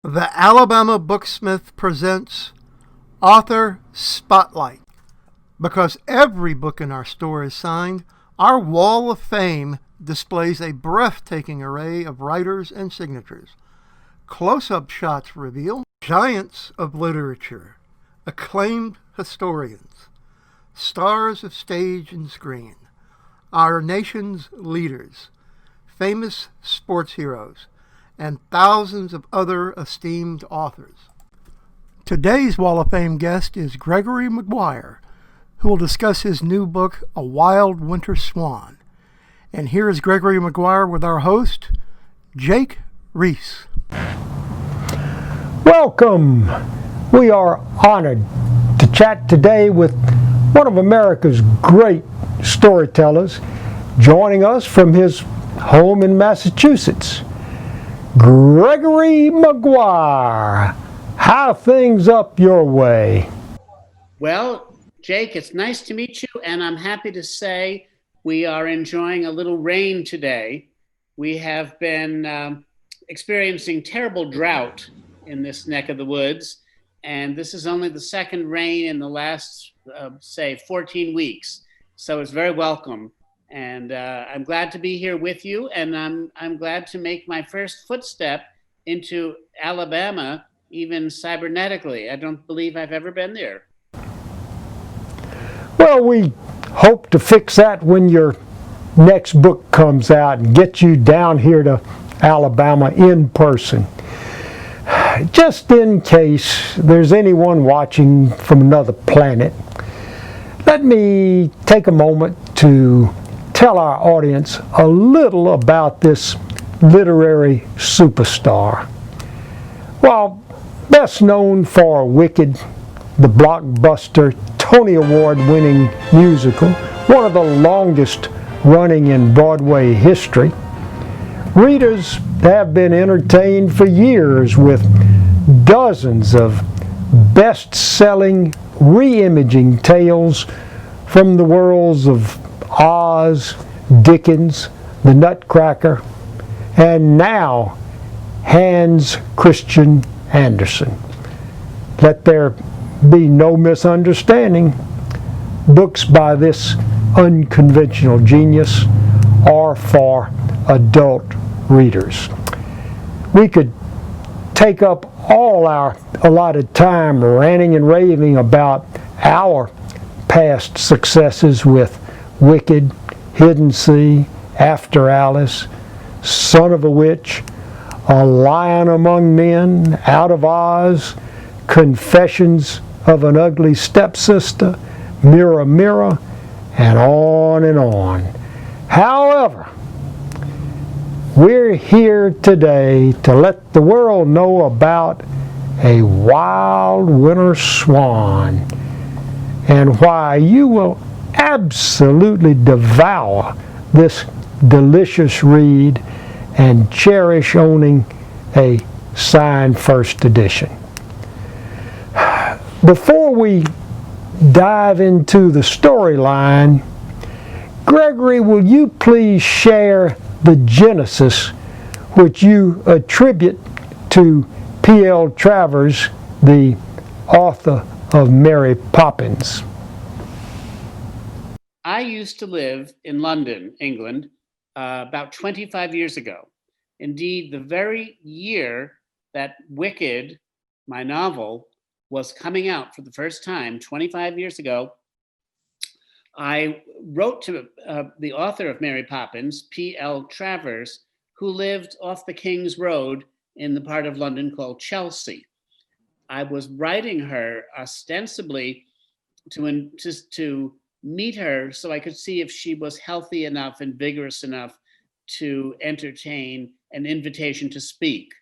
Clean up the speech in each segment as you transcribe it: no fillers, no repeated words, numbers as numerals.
The Alabama Booksmith presents Author Spotlight. Because every book in our store is signed, our wall of fame displays a breathtaking array of writers and signatures. Close-up shots reveal giants of literature, acclaimed historians, stars of stage and screen, our nation's leaders, famous sports heroes, and thousands of other esteemed authors. Today's Wall of Fame guest is Gregory Mcguire, who will discuss his new book, A Wild Winter Swan. And here is Gregory Mcguire with our host, Jake Reese. Welcome. We are honored to chat today with one of America's great storytellers, joining us from his home in Massachusetts. Gregory Mcguire, how things up your way? Well, Jake, it's nice to meet you, and I'm happy to say we are enjoying a little rain today. We have been experiencing terrible drought in this neck of the woods, and this is only the second rain in the last, 14 weeks. So it's very welcome. And I'm glad to be here with you, and I'm glad to make my first footstep into Alabama, even cybernetically. I don't believe I've ever been there. Well, we hope to fix that when your next book comes out and get you down here to Alabama in person. Just in case there's anyone watching from another planet, let me take a moment to tell our audience a little about this literary superstar. While best known for Wicked, the blockbuster Tony Award-winning musical, one of the longest running in Broadway history, readers have been entertained for years with dozens of best-selling re-imaging tales from the worlds of Oz, Dickens, The Nutcracker, and now Hans Christian Andersen. Let there be no misunderstanding. Books by this unconventional genius are for adult readers. We could take up all our allotted time ranting and raving about our past successes with Wicked, Hidden Sea, After Alice, Son of a Witch, A Lion Among Men, Out of Oz, Confessions of an Ugly Stepsister, Mirror, Mirror, and on and on. However, we're here today to let the world know about A Wild Winter Swan and why you will absolutely devour this delicious read and cherish owning a signed first edition. Before we dive into the storyline, Gregory, will you please share the genesis which you attribute to P.L. Travers, the author of Mary Poppins? I used to live in London, England, about 25 years ago. Indeed, the very year that Wicked, my novel, was coming out for the first time, 25 years ago, I wrote to the author of Mary Poppins, P.L. Travers, who lived off the King's Road in the part of London called Chelsea. I was writing her ostensibly to meet her so I could see if she was healthy enough and vigorous enough to entertain an invitation to speak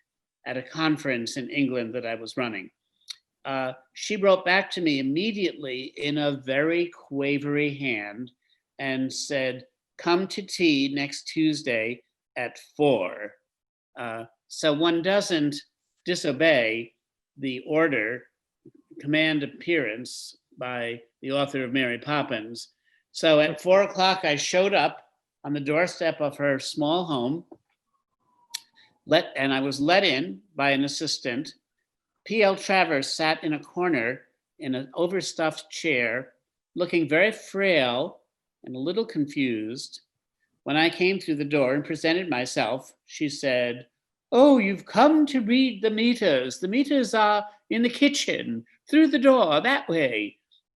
at a conference in England that I was running. She wrote back to me immediately in a very quavery hand and said, "Come to tea next Tuesday at 4. So one doesn't disobey the order, command appearance by the author of Mary Poppins. So at 4 o'clock, I showed up on the doorstep of her small home, and I was let in by an assistant. P.L. Travers sat in a corner in an overstuffed chair, looking very frail and a little confused. When I came through the door and presented myself, she said, "Oh, you've come to read the meters. The meters are in the kitchen, through the door, that way."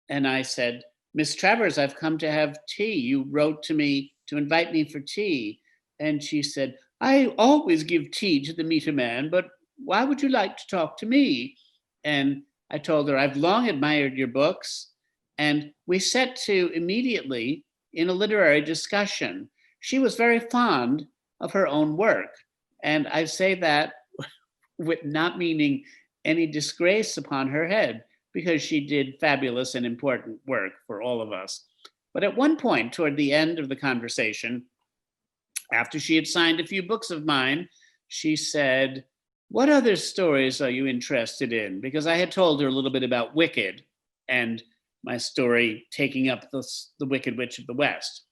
And I said, "Miss Travers, I've come to have tea. You wrote to me to invite me for tea." And she said, "I always give tea to the meter man, but why would you like to talk to me?" And I told her, "I've long admired your books." And we set to immediately in a literary discussion. She was very fond of her own work. And I say that with not meaning any disgrace upon her head, because she did fabulous and important work for all of us. But at one point, toward the end of the conversation, after she had signed a few books of mine, she said, "What other stories are you interested in?" Because I had told her a little bit about Wicked and my story taking up the Wicked Witch of the West.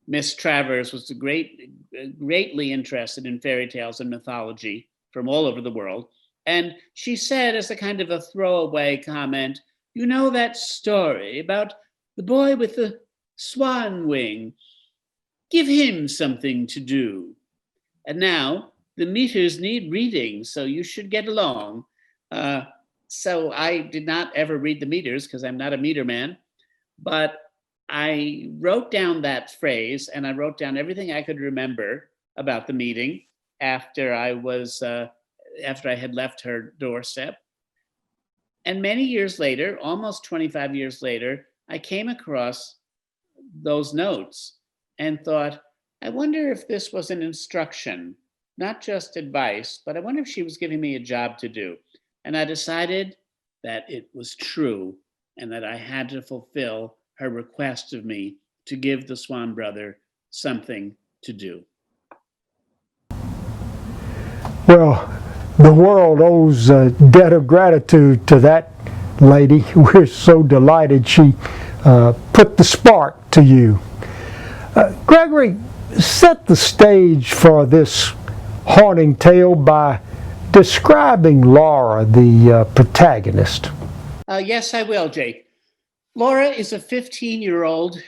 Miss Travers was greatly interested in fairy tales and mythology from all over the world. And she said, as a kind of a throwaway comment, "You know that story about the boy with the swan wing? Give him something to do. And now the meters need reading, so you should get along." So I did not ever read the meters because I'm not a meter man, but I wrote down that phrase and I wrote down everything I could remember about the meeting after I had left her doorstep. And many years later, almost 25 years later, I came across those notes and thought, I wonder if this was an instruction, not just advice, but I wonder if she was giving me a job to do. And I decided that it was true and that I had to fulfill her request of me to give the Swan brother something to do. Well, the world owes a debt of gratitude to that lady. We're so delighted she put the spark to you. Gregory, set the stage for this haunting tale by describing Laura, the protagonist. Yes, I will, Jake. Laura is a 15-year-old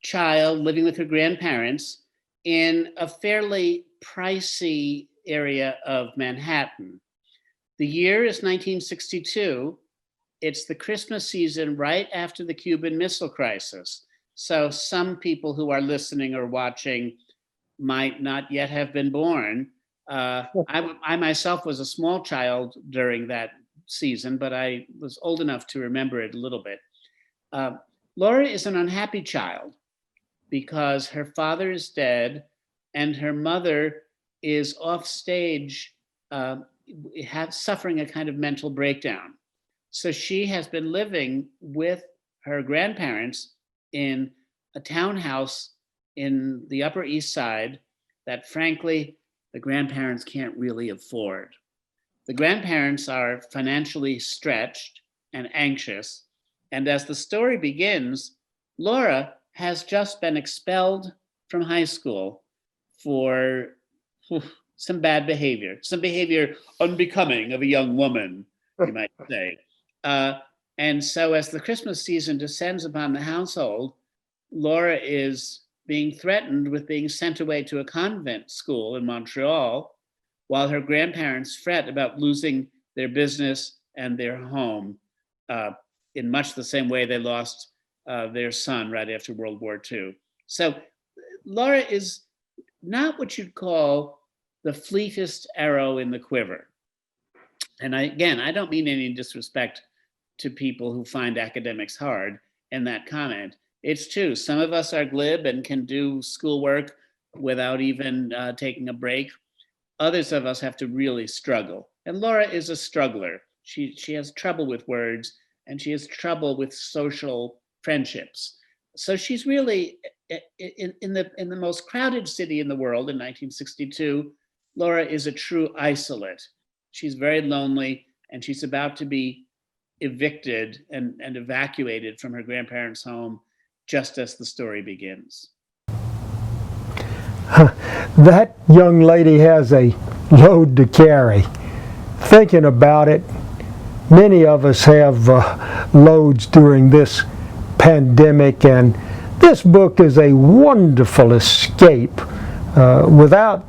child living with her grandparents in a fairly pricey area of Manhattan. The year is 1962. It's the Christmas season right after the Cuban Missile Crisis. So some people who are listening or watching might not yet have been born. I myself was a small child during that season, but I was old enough to remember it a little bit. Laura is an unhappy child because her father is dead and her mother is off stage, suffering a kind of mental breakdown. So she has been living with her grandparents in a townhouse in the Upper East Side that, frankly, the grandparents can't really afford. The grandparents are financially stretched and anxious. And as the story begins, Laura has just been expelled from high school for some bad behavior, some behavior unbecoming of a young woman, you might say. And so as the Christmas season descends upon the household, Laura is being threatened with being sent away to a convent school in Montreal, while her grandparents fret about losing their business and their home in much the same way they lost their son right after World War II. So Laura is not what you'd call the fleetest arrow in the quiver. And I don't mean any disrespect to people who find academics hard in that comment. It's true. Some of us are glib and can do schoolwork without even taking a break. Others of us have to really struggle. And Laura is a struggler. She has trouble with words and she has trouble with social friendships. So she's really in the most crowded city in the world in 1962. Laura is a true isolate. She's very lonely and she's about to be evicted and evacuated from her grandparents' home just as the story begins. That young lady has a load to carry. Thinking about it, many of us have loads during this pandemic, and this book is a wonderful escape. Without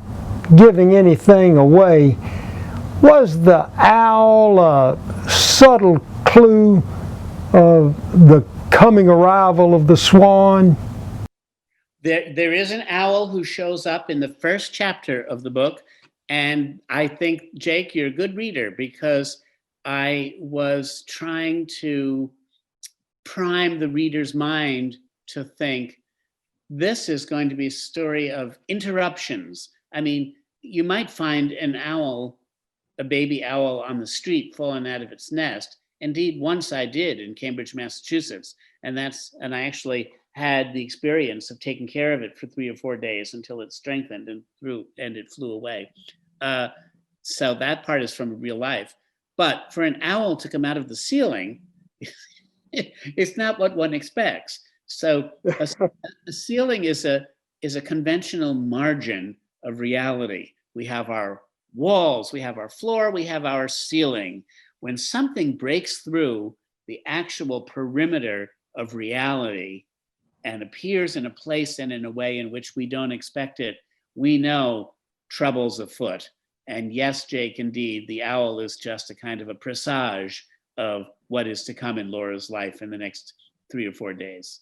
giving anything away, was the owl a subtle clue of the coming arrival of the swan? There is an owl who shows up in the first chapter of the book. And I think, Jake, you're a good reader, because I was trying to prime the reader's mind to think this is going to be a story of interruptions. I mean, you might find an owl, a baby owl on the street fallen out of its nest. Indeed, once I did in Cambridge, Massachusetts. And I actually had the experience of taking care of it for 3 or 4 days until it strengthened and it flew away. So that part is from real life. But for an owl to come out of the ceiling, it's not what one expects. So a ceiling is a conventional margin of reality. We have our walls, we have our floor, we have our ceiling. When something breaks through the actual perimeter of reality and appears in a place and in a way in which we don't expect it, we know trouble's afoot. And yes, Jake, indeed, the owl is just a kind of a presage of what is to come in Laura's life in the next 3 or 4 days.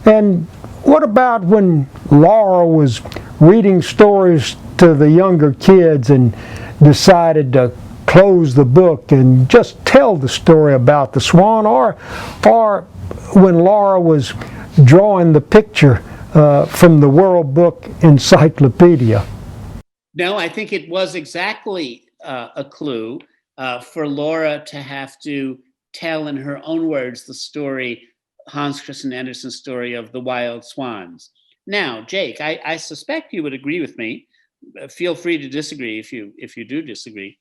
And what about when Laura was reading stories to the younger kids and decided to close the book and just tell the story about the swan, or when Laura was drawing the picture from the World Book Encyclopedia? No, I think it was exactly a clue for Laura to have to tell in her own words the story, Hans Christian Andersen's story of the wild swans. Now, Jake, I suspect you would agree with me. Feel free to disagree if you do disagree.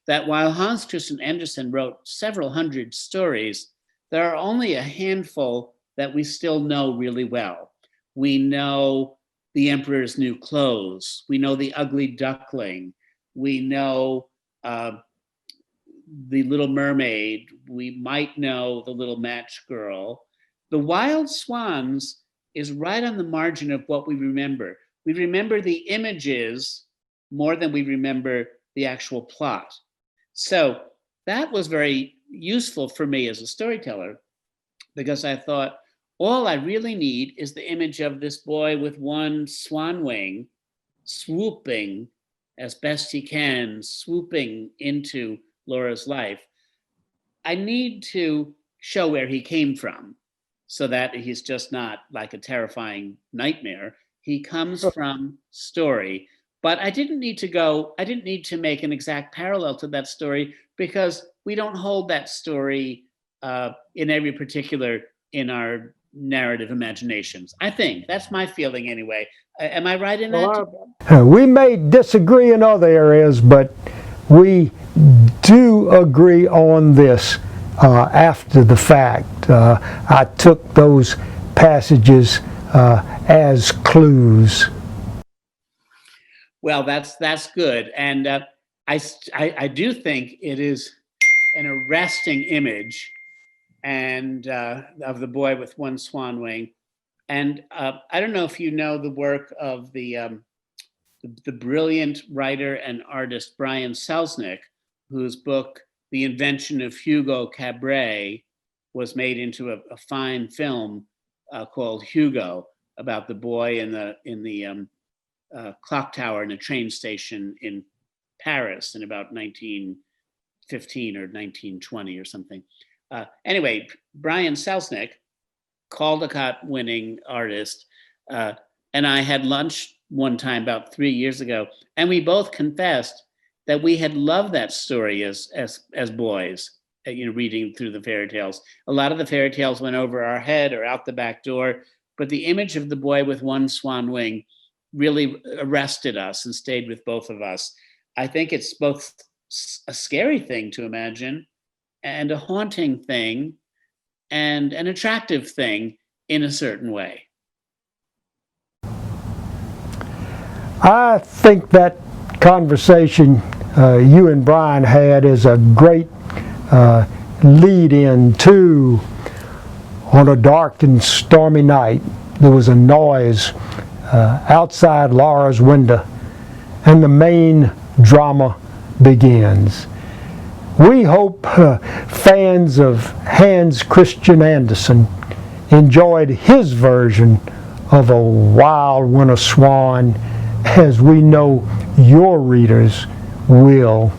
That while Hans Christian Andersen wrote several hundred stories, there are only a handful that we still know really well. We know The Emperor's New Clothes. We know The Ugly Duckling. We know The Little Mermaid. We might know The Little Match Girl. The Wild Swans is right on the margin of what we remember. We remember the images more than we remember the actual plot. So that was very useful for me as a storyteller, because I thought, all I really need is the image of this boy with one swan wing swooping as best he can, swooping into Laura's life. I need to show where he came from so that he's just not like a terrifying nightmare. He comes from story. But I didn't need to make an exact parallel to that story, because we don't hold that story in every particular in our narrative imaginations. I think that's my feeling anyway. Am I right in that? We may disagree in other areas, but we do agree on this after the fact. I took those passages as clues. Well, that's good, and I do think it is an arresting image, and of the boy with one swan wing, and I don't know if you know the work of the brilliant writer and artist Brian Selznick, whose book The Invention of Hugo Cabret was made into a fine film called Hugo, about the boy in the clock tower in a train station in Paris in about 1915 or 1920 or something. Anyway, Brian Selznick, Caldecott-winning artist, and I had lunch one time about 3 years ago, and we both confessed that we had loved that story as boys, reading through the fairy tales. A lot of the fairy tales went over our head or out the back door, but the image of the boy with one swan wing really arrested us and stayed with both of us. I think it's both a scary thing to imagine and a haunting thing and an attractive thing in a certain way. I think that conversation you and Brian had is a great lead-in to on a dark and stormy night. There was a noise outside Laura's window, and the main drama begins. We hope fans of Hans Christian Andersen enjoyed his version of A Wild Winter Swan, as we know your readers will.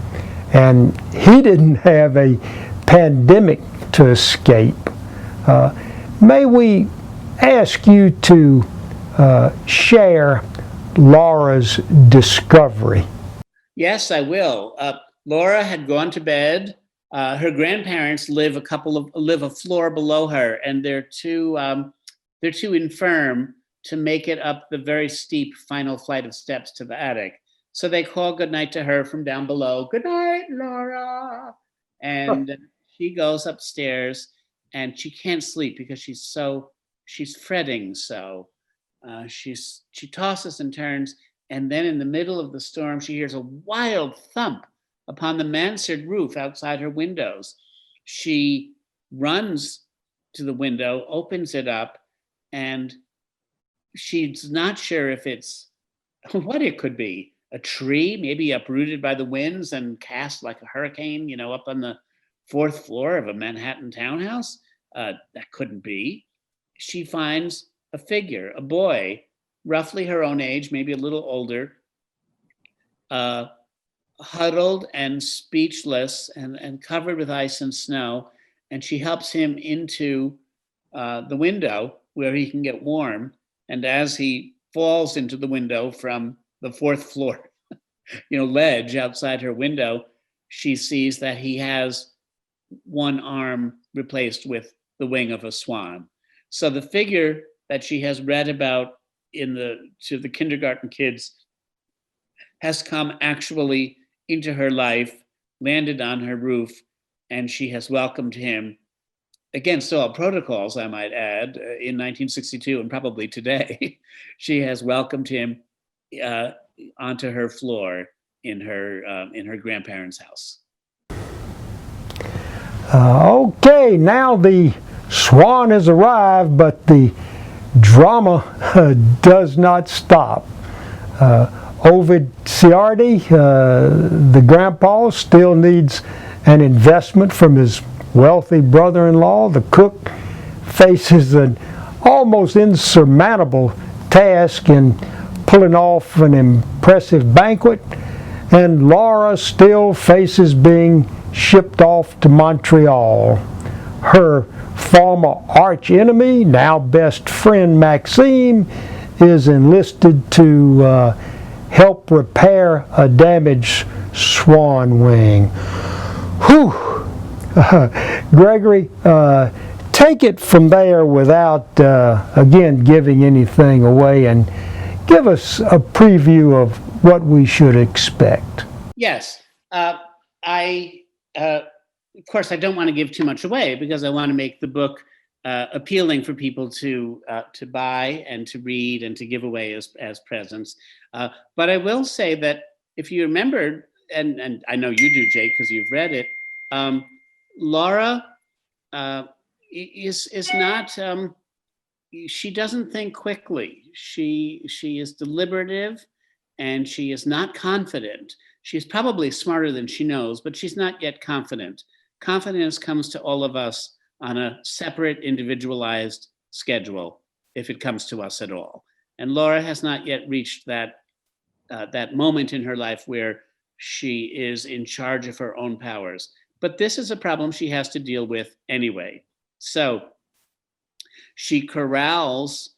And he didn't have a pandemic to escape. May we ask you to share Laura's discovery? Yes, I will. Laura had gone to bed. Her grandparents live a floor below her, and they're too infirm to make it up the very steep final flight of steps to the attic. So they call goodnight to her from down below. Good night, Laura. And she goes upstairs, and she can't sleep because she's fretting so. She tosses and turns, and then in the middle of the storm, she hears a wild thump upon the mansard roof outside her windows. She runs to the window, opens it up, and she's not sure if it's what it could be. A tree, maybe uprooted by the winds and cast like a hurricane, up on the fourth floor of a Manhattan townhouse. That couldn't be. She finds a figure, a boy, roughly her own age, maybe a little older, huddled and speechless and covered with ice and snow. And she helps him into the window where he can get warm. And as he falls into the window from the fourth floor, ledge outside her window, she sees that he has one arm replaced with the wing of a swan. So the figure that she has read about to the kindergarten kids has come actually into her life, landed on her roof, and she has welcomed him against all protocols, I might add, in 1962 and probably today. She has welcomed him onto her floor in her grandparents' house. Okay, now the swan has arrived, but the drama does not stop. Ovid Ciardi, the grandpa, still needs an investment from his wealthy brother-in-law. The cook faces an almost insurmountable task in pulling off an impressive banquet, and Laura still faces being shipped off to Montreal. Her former arch-enemy, now best friend Maxime, is enlisted to help repair a damaged swan wing. Whew! Gregory, take it from there without, again, giving anything away, and give us a preview of what we should expect. Yes. Of course, I don't want to give too much away because I want to make the book appealing for people to buy and to read and to give away as presents. But I will say that if you remember, and I know you do, Jake, because you've read it, Laura is not. She doesn't think quickly. She is deliberative, and she is not confident. She's probably smarter than she knows, but she's not yet confident. Confidence comes to all of us on a separate, individualized schedule, if it comes to us at all. And Laura has not yet reached that moment in her life where she is in charge of her own powers. But this is a problem she has to deal with anyway. So she corrals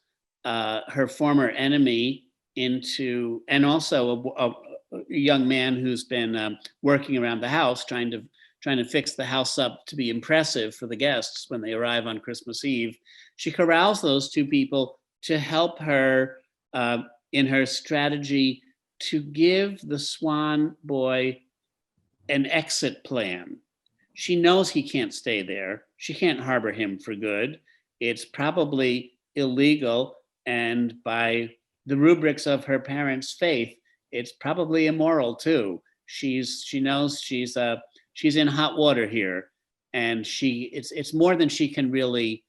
her former enemy into, and also a young man who's been working around the house, trying to fix the house up to be impressive for the guests when they arrive on Christmas Eve. She corrals those two people to help her in her strategy to give the Swan boy an exit plan. She knows he can't stay there. She can't harbor him for good. It's probably illegal, and by the rubrics of her parents' faith, it's probably immoral too. She knows she's in hot water here, and it's more than she can really.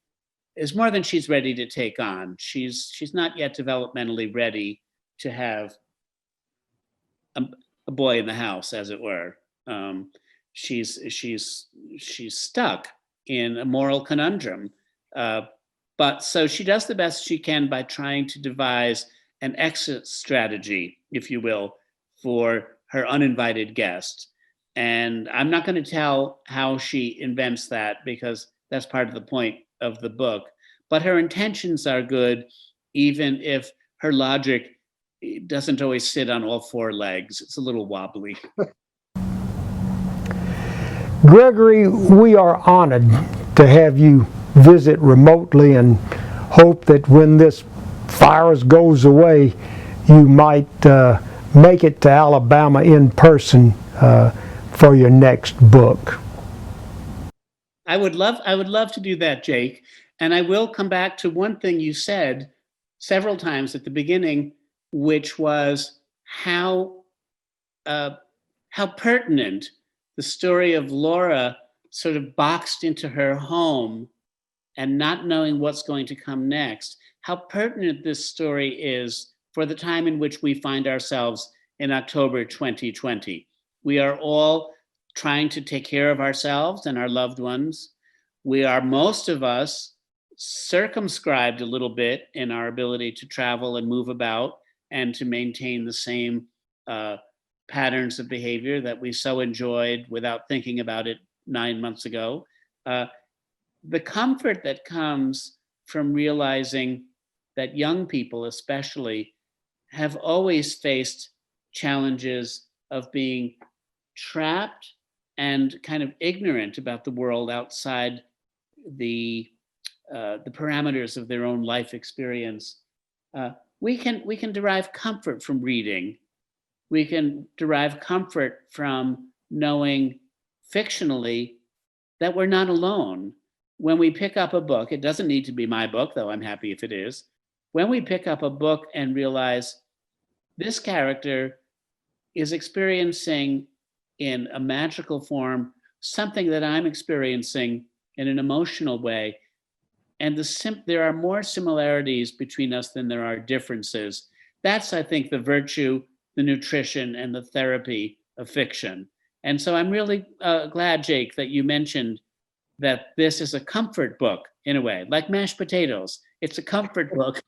It's more than she's ready to take on. She's not yet developmentally ready to have a boy in the house, as it were. She's stuck in a moral conundrum. But so she does the best she can by trying to devise an exit strategy, if you will, for her uninvited guest. And I'm not going to tell how she invents that, because that's part of the point of the book. But her intentions are good, even if her logic doesn't always sit on all four legs. It's a little wobbly. Gregory, we are honored to have you visit remotely, and hope that when this virus goes away, you might make it to Alabama in person for your next book. I would love to do that, Jake. And I will come back to one thing you said several times at the beginning, which was how pertinent the story of Laura sort of boxed into her home and not knowing what's going to come next. How pertinent this story is for the time in which we find ourselves in October 2020. We are all trying to take care of ourselves and our loved ones. We are, most of us, circumscribed a little bit in our ability to travel and move about and to maintain the same patterns of behavior that we so enjoyed without thinking about it 9 months ago. The comfort that comes from realizing that young people especially have always faced challenges of being trapped and kind of ignorant about the world outside the parameters of their own life experience. We can derive comfort from reading. We can derive comfort from knowing fictionally that we're not alone. When we pick up a book, it doesn't need to be my book, though I'm happy if it is. When we pick up a book and realize this character is experiencing in a magical form something that I'm experiencing in an emotional way, and there are more similarities between us than there are differences. That's, I think, the virtue, the nutrition, and the therapy of fiction. And so I'm really glad, Jake, that you mentioned that this is a comfort book in a way, like mashed potatoes. It's a comfort book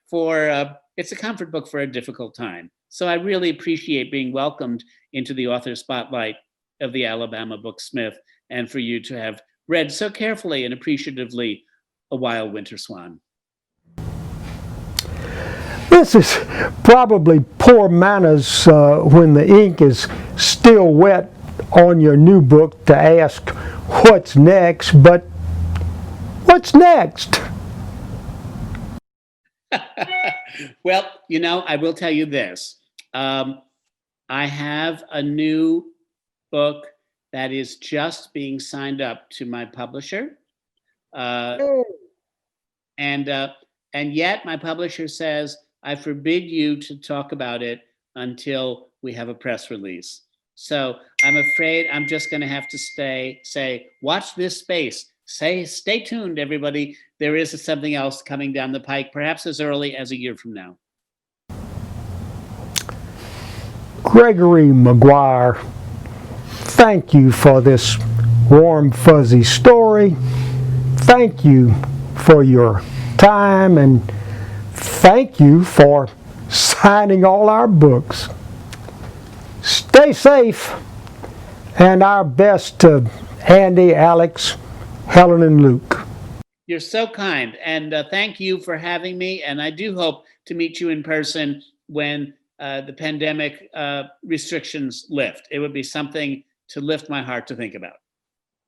for a difficult time. So I really appreciate being welcomed into the author spotlight of the Alabama Booksmith, and for you to have read so carefully and appreciatively A Wild Winter Swan. This is probably poor manners when the ink is still wet on your new book to ask what's next, but what's next? Well, I will tell you this. I have a new book that is just being signed up to my publisher. And yet my publisher says, I forbid you to talk about it until we have a press release. So I'm afraid I'm just going to have to say, watch this space. Stay tuned, everybody. There is something else coming down the pike, perhaps as early as a year from now. Gregory Mcguire, thank you for this warm, fuzzy story. Thank you for your time, and thank you for signing all our books. Stay safe, and our best to Andy, Alex, Helen, and Luke. You're so kind, and thank you for having me, and I do hope to meet you in person when the pandemic restrictions lift. It would be something to lift my heart to think about.